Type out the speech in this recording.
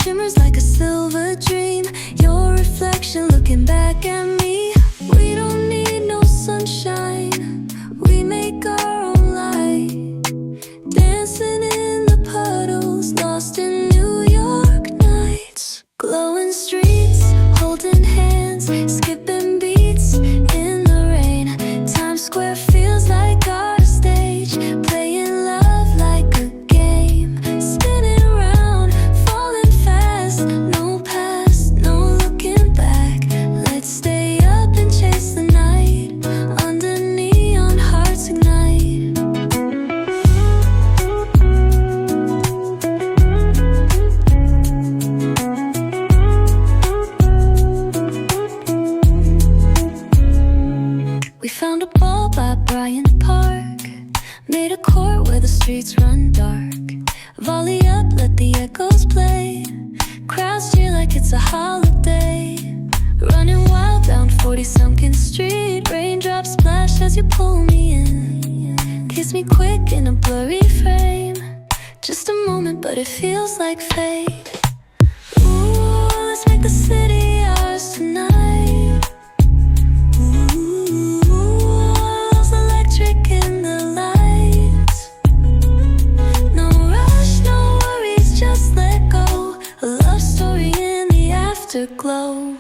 shimmers like a silver dream. Your reflection looking back at me. We don't need no sunshine, we make our own light. Dancing in the puddles, lost in New York nights. Glowing streets, holding hands, skipping beats in the rain. Times Square feels like our stage, playing love like a game. Spinning around, falling fast, no past, no looking back. Let's stay up and chase the night, under neon hearts ignite. We found a ball by Bryant Park, made a court where the streets run dark. Volley up, let the echoes play. Crowds cheer like it's a holiday. Running wild down 40 Sunken Street. Raindrops splash as you pull me in. Kiss me quick in a blurry frame. Just a moment, but it feels like fate. Ooh, let's make the city ours tonight. Glow.